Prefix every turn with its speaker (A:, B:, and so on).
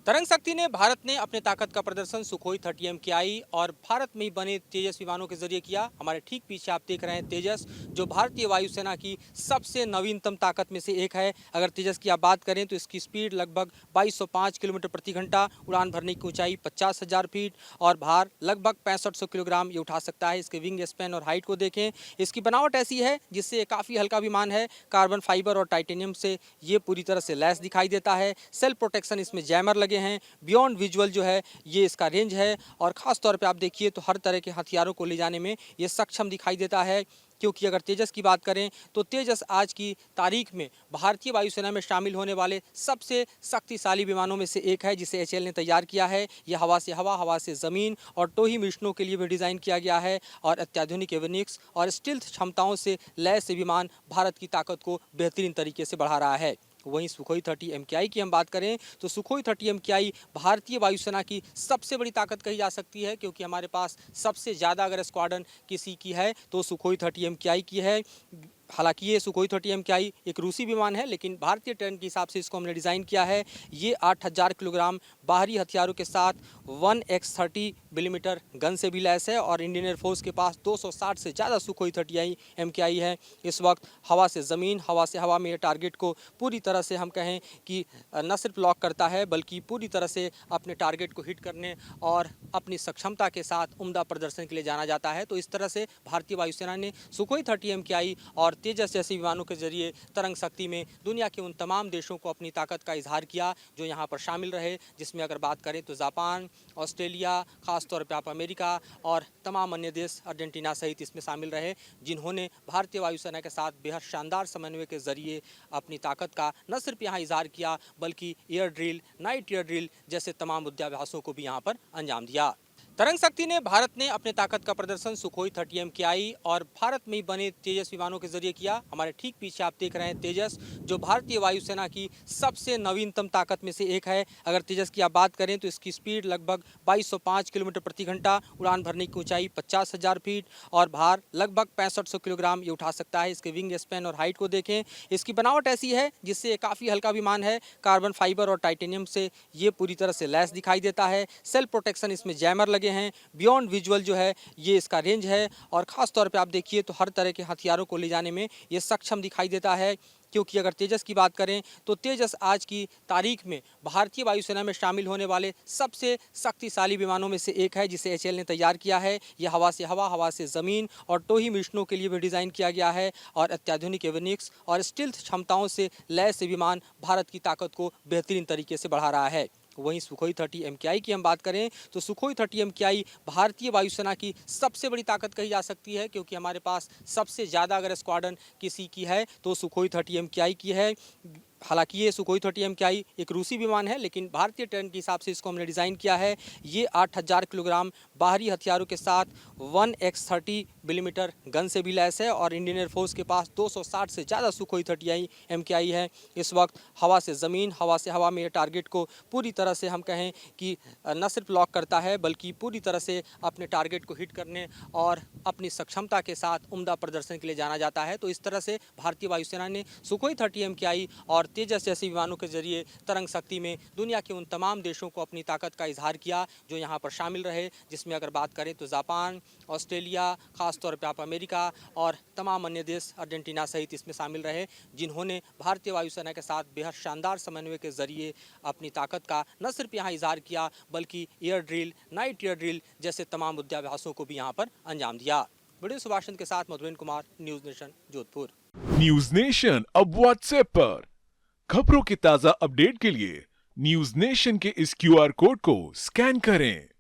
A: तरंग शक्ति ने भारत ने अपने ताकत का प्रदर्शन सुखोई 30 MKI और भारत में ही बने तेजस विमानों के जरिए किया। हमारे ठीक पीछे आप देख रहे हैं तेजस, जो भारतीय वायुसेना की सबसे नवीनतम ताकत में से एक है। अगर तेजस की आप बात करें तो इसकी स्पीड लगभग 2205 किलोमीटर प्रति घंटा, उड़ान भरने की ऊंचाई 50,000 फीट और भार लगभग 6500 किलोग्राम ये उठा सकता है। इसके विंग स्पैन और हाइट को देखें, इसकी बनावट ऐसी है जिससे ये काफ़ी हल्का विमान है। कार्बन फाइबर और टाइटेनियम से ये पूरी तरह से लैस दिखाई देता है। सेल्फ प्रोटेक्शन इसमें जैमर लगे हैं। बियॉन्ड विजुअल जो है ये इसका रेंज है और ख़ास तौर पे आप देखिए तो हर तरह के हथियारों को ले जाने में ये सक्षम दिखाई देता है। क्योंकि अगर तेजस की बात करें तो तेजस आज की तारीख में भारतीय वायुसेना में शामिल होने वाले सबसे शक्तिशाली विमानों में से एक है, जिसे HAL ने तैयार किया है। यह हवा से हवा, हवा से ज़मीन और टोही मिशनों के लिए भी डिज़ाइन किया गया है और अत्याधुनिक एविनिक्स और स्टील्थ क्षमताओं से लैस विमान भारत की ताकत को बेहतरीन तरीके से बढ़ा रहा है। वहीं सुखोई 30 MKI की हम बात करें तो सुखोई 30 MKI भारतीय वायुसेना की सबसे बड़ी ताकत कही जा सकती है, क्योंकि हमारे पास सबसे ज़्यादा अगर स्क्वाड्रन किसी की है तो सुखोई 30 MKI की है। हालांकि ये सुखोई 30 MKI एक रूसी विमान है, लेकिन भारतीय टर्न के हिसाब से इसको हमने डिज़ाइन किया है। ये 8000 किलोग्राम बाहरी हथियारों के साथ 1X30 मिलीमीटर गन से भी लैस है और इंडियन एयरफोर्स के पास 260 से ज़्यादा सुखोई 30 MKI है। इस वक्त हवा से ज़मीन, हवा से हवा में ये टारगेट को पूरी तरह से हम कहें कि न सिर्फ लॉक करता है बल्कि पूरी तरह से अपने टारगेट को हिट करने और अपनी सक्षमता के साथ उम्दा प्रदर्शन के लिए जाना जाता है। तो इस तरह से भारतीय वायुसेना ने सुखोई 30 MKI और तेजस जैसे विमानों के जरिए तरंग शक्ति में दुनिया के उन तमाम देशों को अपनी ताकत का इजहार किया जो यहाँ पर शामिल रहे, जिसमें अगर बात करें तो जापान, ऑस्ट्रेलिया, खास तौर पर आप अमेरिका और तमाम अन्य देश अर्जेंटीना सहित इसमें शामिल रहे, जिन्होंने भारतीय वायुसेना के साथ बेहद शानदार समन्वय के जरिए अपनी ताकत का न सिर्फ यहाँ इजहार किया बल्कि air drill, night air drill जैसे तमाम युद्धाभ्यासों को भी यहाँ पर अंजाम दिया। तरंग शक्ति ने भारत ने अपने ताकत का प्रदर्शन सुखोई 30 MKI और भारत में ही बने तेजस विमानों के जरिए किया। हमारे ठीक पीछे आप देख रहे हैं तेजस, जो भारतीय वायुसेना की सबसे नवीनतम ताकत में से एक है। अगर तेजस की आप बात करें तो इसकी स्पीड लगभग 2205 किलोमीटर प्रति घंटा, उड़ान भरने की ऊंचाई 50,000 फीट और भार लगभग 6500 किलोग्राम ये उठा सकता है। इसके विंग स्पैन और हाइट को देखें, इसकी बनावट ऐसी है जिससे काफ़ी हल्का विमान है। कार्बन फाइबर और टाइटेनियम से ये पूरी तरह से लैस दिखाई देता है। सेल्फ प्रोटेक्शन इसमें जैमर लगे हैं। बियॉन्ड विजुअल जो है ये इसका रेंज है और ख़ास तौर पे आप देखिए तो हर तरह के हथियारों को ले जाने में ये सक्षम दिखाई देता है। क्योंकि अगर तेजस की बात करें तो तेजस आज की तारीख में भारतीय वायुसेना में शामिल होने वाले सबसे शक्तिशाली विमानों में से एक है, जिसे HAL ने तैयार किया है। यह हवा से हवा, हवा से ज़मीन और टोही मिशनों के लिए भी डिज़ाइन किया गया है और अत्याधुनिक एविनिक्स और स्टील्थ क्षमताओं से लैस विमान भारत की ताकत को बेहतरीन तरीके से बढ़ा रहा है। वहीं सुखोई 30 MKI की हम बात करें तो सुखोई 30 MKI भारतीय वायुसेना की सबसे बड़ी ताकत कही जा सकती है, क्योंकि हमारे पास सबसे ज़्यादा अगर स्क्वाड्रन किसी की है तो सुखोई 30 MKI की है। हालांकि ये सुखोई 30 MKI एक रूसी विमान है, लेकिन भारतीय टर्न के हिसाब से इसको हमने डिज़ाइन किया है। ये 8000 किलोग्राम बाहरी हथियारों के साथ 1X30 मिलीमीटर गन से भी लैस है और इंडियन एयरफोर्स के पास 260 से ज़्यादा सुखोई 30 MKI है। इस वक्त हवा से ज़मीन, हवा से हवा में ये टारगेट को पूरी तरह से हम कहें कि न सिर्फ लॉक करता है बल्कि पूरी तरह से अपने टारगेट को हिट करने और अपनी सक्षमता के साथ उम्दा प्रदर्शन के लिए जाना जाता है। तो इस तरह से भारतीय वायुसेना ने सुखोई 30 MKI और तेजस जैसे विमानों के जरिए तरंग शक्ति में दुनिया के उन तमाम देशों को अपनी ताकत का इजहार किया जो यहाँ पर शामिल रहे, जिसमें अगर बात करें तो जापान, ऑस्ट्रेलिया, खास तौर पे आप अमेरिका और तमाम अन्य देश अर्जेंटीना सहित इसमें शामिल रहे, जिन्होंने भारतीय वायुसेना के साथ बेहद शानदार समन्वय के जरिए अपनी ताकत का न सिर्फ यहाँ इजहार किया बल्कि air drill, night air drill जैसे तमाम युद्धाभ्यासों को भी यहाँ पर अंजाम दिया। वीडियो सुभाषचंद्र के साथ Madhurendra Kumar, news nation, Jodhpur.
B: News nation अब व्हाट्सएप पर खबरों की ताजा अपडेट के लिए न्यूज नेशन के इस QR कोड को स्कैन करें।